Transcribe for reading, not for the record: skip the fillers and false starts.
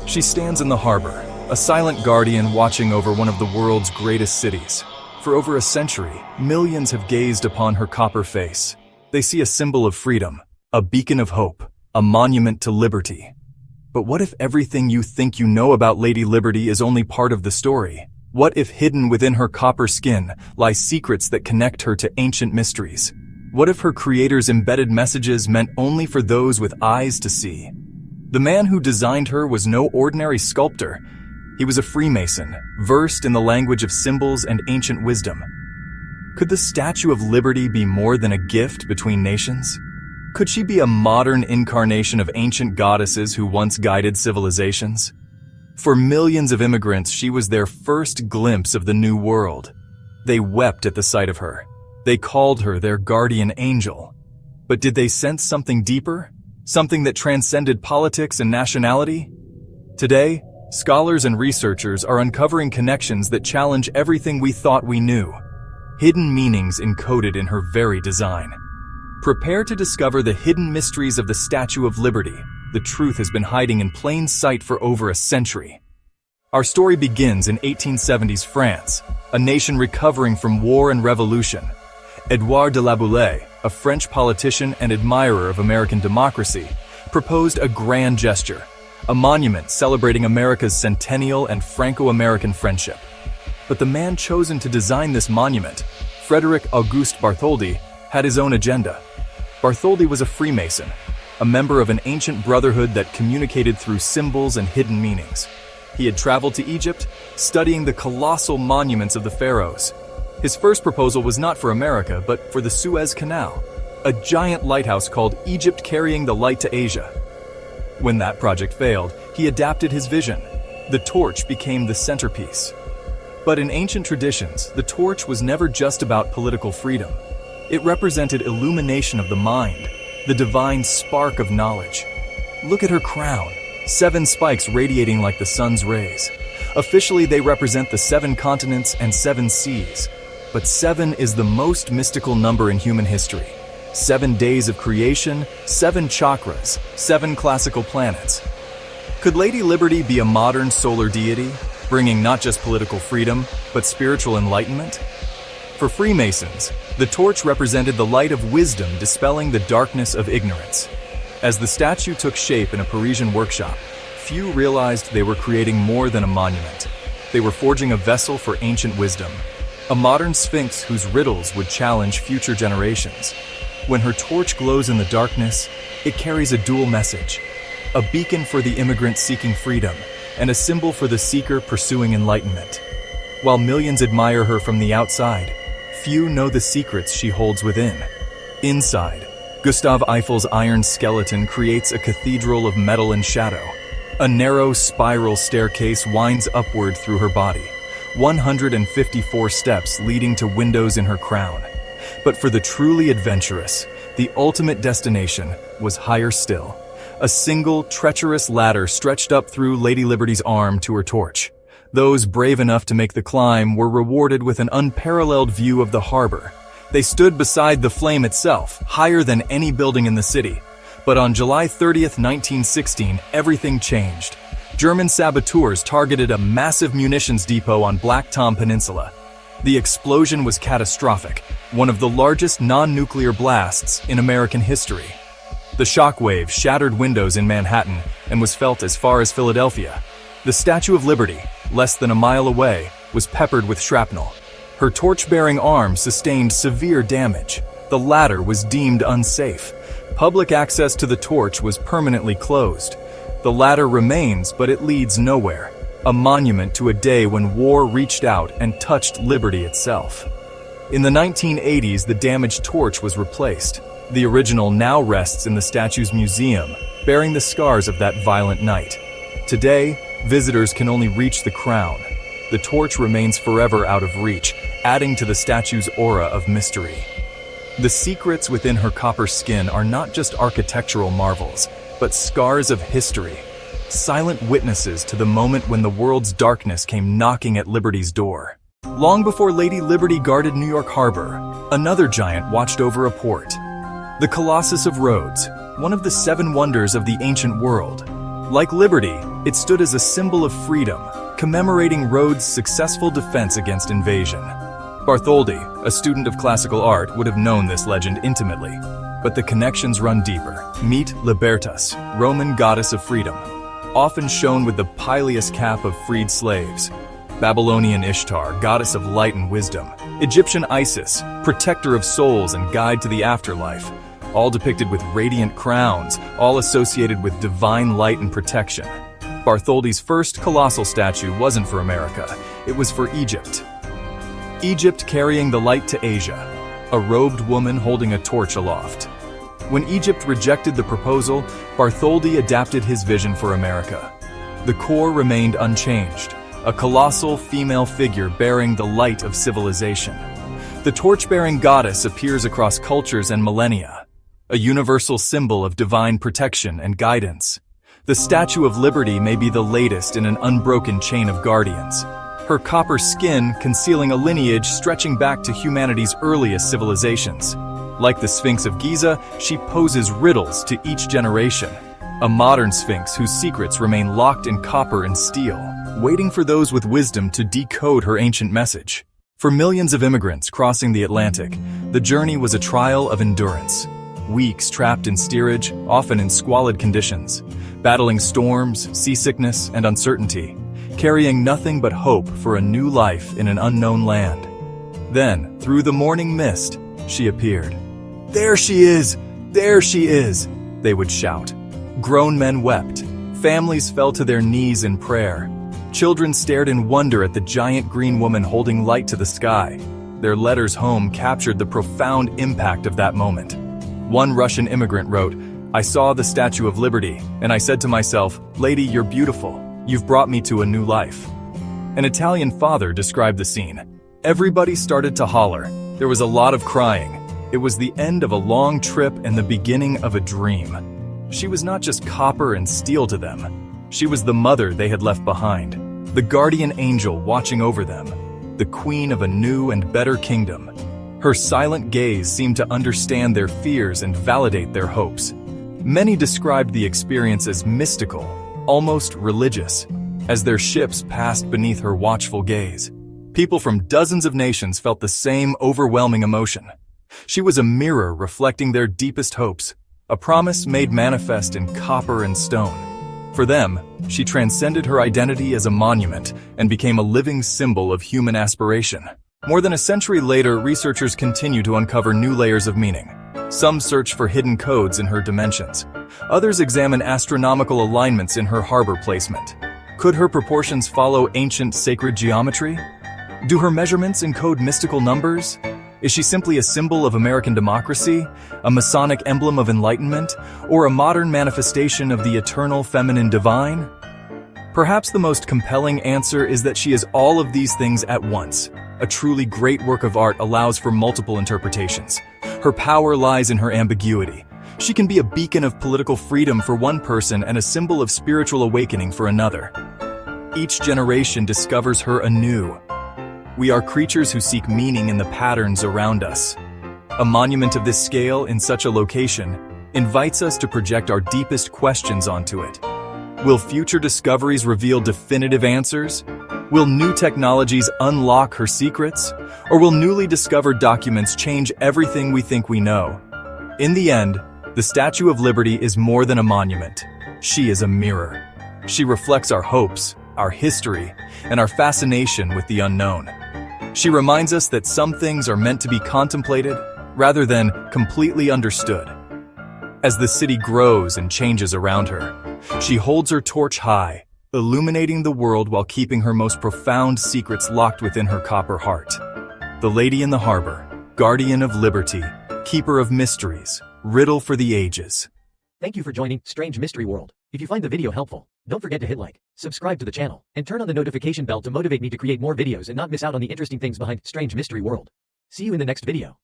She stands in the harbor, a silent guardian watching over one of the world's greatest cities. For over a century, millions have gazed upon her copper face. They see a symbol of freedom, a beacon of hope, a monument to liberty. But what if everything you think you know about Lady Liberty is only part of the story? What if hidden within her copper skin lie secrets that connect her to ancient mysteries? What if her creator's embedded messages meant only for those with eyes to see? The man who designed her was no ordinary sculptor. He was a Freemason, versed in the language of symbols and ancient wisdom. Could the Statue of Liberty be more than a gift between nations? Could she be a modern incarnation of ancient goddesses who once guided civilizations? For millions of immigrants, she was their first glimpse of the new world. They wept at the sight of her. They called her their guardian angel. But did they sense something deeper? Something that transcended politics and nationality? Today, scholars and researchers are uncovering connections that challenge everything we thought we knew. Hidden meanings encoded in her very design. Prepare to discover the hidden mysteries of the Statue of Liberty. The truth has been hiding in plain sight for over a century. Our story begins in 1870s France, a nation recovering from war and revolution. Édouard de la Boulaye, a French politician and admirer of American democracy, proposed a grand gesture, a monument celebrating America's centennial and Franco-American friendship. But the man chosen to design this monument, Frédéric Auguste Bartholdi, had his own agenda. Bartholdi was a Freemason, a member of an ancient brotherhood that communicated through symbols and hidden meanings. He had traveled to Egypt, studying the colossal monuments of the pharaohs. His first proposal was not for America, but for the Suez Canal, a giant lighthouse called Egypt carrying the light to Asia. When that project failed, he adapted his vision. The torch became the centerpiece. But in ancient traditions, the torch was never just about political freedom. It represented illumination of the mind, the divine spark of knowledge. Look at her crown, 7 spikes radiating like the sun's rays. Officially, they represent the 7 continents and 7 seas. But 7 is the most mystical number in human history. 7 days of creation, 7 chakras, 7 classical planets. Could Lady Liberty be a modern solar deity, bringing not just political freedom, but spiritual enlightenment? For Freemasons, the torch represented the light of wisdom dispelling the darkness of ignorance. As the statue took shape in a Parisian workshop, few realized they were creating more than a monument. They were forging a vessel for ancient wisdom, a modern sphinx whose riddles would challenge future generations. When her torch glows in the darkness, it carries a dual message, a beacon for the immigrant seeking freedom, and a symbol for the seeker pursuing enlightenment. While millions admire her from the outside, few know the secrets she holds within. Inside, Gustave Eiffel's iron skeleton creates a cathedral of metal and shadow. A narrow spiral staircase winds upward through her body, 154 steps leading to windows in her crown. But for the truly adventurous, the ultimate destination was higher still. A single, treacherous ladder stretched up through Lady Liberty's arm to her torch. Those brave enough to make the climb were rewarded with an unparalleled view of the harbor. They stood beside the flame itself, higher than any building in the city. But on July 30th, 1916, everything changed. German saboteurs targeted a massive munitions depot on Black Tom Peninsula. The explosion was catastrophic, one of the largest non-nuclear blasts in American history. The shockwave shattered windows in Manhattan and was felt as far as Philadelphia. The Statue of Liberty, less than a mile away, was peppered with shrapnel. Her torch-bearing arm sustained severe damage. The ladder was deemed unsafe. Public access to the torch was permanently closed. The ladder remains, but it leads nowhere. A monument to a day when war reached out and touched liberty itself. In the 1980s, the damaged torch was replaced. The original now rests in the statue's museum, bearing the scars of that violent night. Today, visitors can only reach the crown. The torch remains forever out of reach, adding to the statue's aura of mystery. The secrets within her copper skin are not just architectural marvels, but scars of history. Silent witnesses to the moment when the world's darkness came knocking at liberty's door. Long before Lady Liberty guarded New York Harbor, another giant watched over a port. The Colossus of Rhodes, one of the 7 wonders of the ancient world. Like liberty, it stood as a symbol of freedom, commemorating Rhodes' successful defense against invasion. Bartholdi, a student of classical art, would have known this legend intimately, but the connections run deeper. Meet Libertas, Roman goddess of freedom, often shown with the pileous cap of freed slaves. Babylonian Ishtar, goddess of light and wisdom. Egyptian Isis, protector of souls and guide to the afterlife, all depicted with radiant crowns, all associated with divine light and protection. Bartholdi's first colossal statue wasn't for America, it was for Egypt. Egypt carrying the light to Asia, a robed woman holding a torch aloft. When Egypt rejected the proposal, Bartholdi adapted his vision for America. The core remained unchanged, a colossal female figure bearing the light of civilization. The torch-bearing goddess appears across cultures and millennia, a universal symbol of divine protection and guidance. The Statue of Liberty may be the latest in an unbroken chain of guardians, her copper skin concealing a lineage stretching back to humanity's earliest civilizations. Like the Sphinx of Giza, she poses riddles to each generation, a modern Sphinx whose secrets remain locked in copper and steel, waiting for those with wisdom to decode her ancient message. For millions of immigrants crossing the Atlantic, the journey was a trial of endurance. Weeks trapped in steerage, often in squalid conditions, battling storms, seasickness, and uncertainty, carrying nothing but hope for a new life in an unknown land. Then, through the morning mist, she appeared. "There she is! There she is!" they would shout. Grown men wept. Families fell to their knees in prayer. Children stared in wonder at the giant green woman holding light to the sky. Their letters home captured the profound impact of that moment. One Russian immigrant wrote, "I saw the Statue of Liberty, and I said to myself, 'Lady, you're beautiful. You've brought me to a new life.'" An Italian father described the scene. "Everybody started to holler. There was a lot of crying. It was the end of a long trip and the beginning of a dream." She was not just copper and steel to them. She was the mother they had left behind, the guardian angel watching over them, the queen of a new and better kingdom. Her silent gaze seemed to understand their fears and validate their hopes. Many described the experience as mystical, almost religious, as their ships passed beneath her watchful gaze. People from dozens of nations felt the same overwhelming emotion. She was a mirror reflecting their deepest hopes, a promise made manifest in copper and stone. For them, she transcended her identity as a monument and became a living symbol of human aspiration. More than a century later, researchers continue to uncover new layers of meaning. Some search for hidden codes in her dimensions. Others examine astronomical alignments in her harbor placement. Could her proportions follow ancient sacred geometry? Do her measurements encode mystical numbers? Is she simply a symbol of American democracy, a Masonic emblem of enlightenment, or a modern manifestation of the eternal feminine divine? Perhaps the most compelling answer is that she is all of these things at once. A truly great work of art allows for multiple interpretations. Her power lies in her ambiguity. She can be a beacon of political freedom for one person and a symbol of spiritual awakening for another. Each generation discovers her anew. We are creatures who seek meaning in the patterns around us. A monument of this scale in such a location invites us to project our deepest questions onto it. Will future discoveries reveal definitive answers? Will new technologies unlock her secrets? Or will newly discovered documents change everything we think we know? In the end, the Statue of Liberty is more than a monument. She is a mirror. She reflects our hopes, our history, and our fascination with the unknown. She reminds us that some things are meant to be contemplated rather than completely understood. As the city grows and changes around her, she holds her torch high, illuminating the world while keeping her most profound secrets locked within her copper heart. The Lady in the Harbor, guardian of liberty, keeper of mysteries, riddle for the ages. Thank you for joining Strange Mystery World. If you find the video helpful, don't forget to hit like, subscribe to the channel, and turn on the notification bell to motivate me to create more videos and not miss out on the interesting things behind Strange Mystery World. See you in the next video.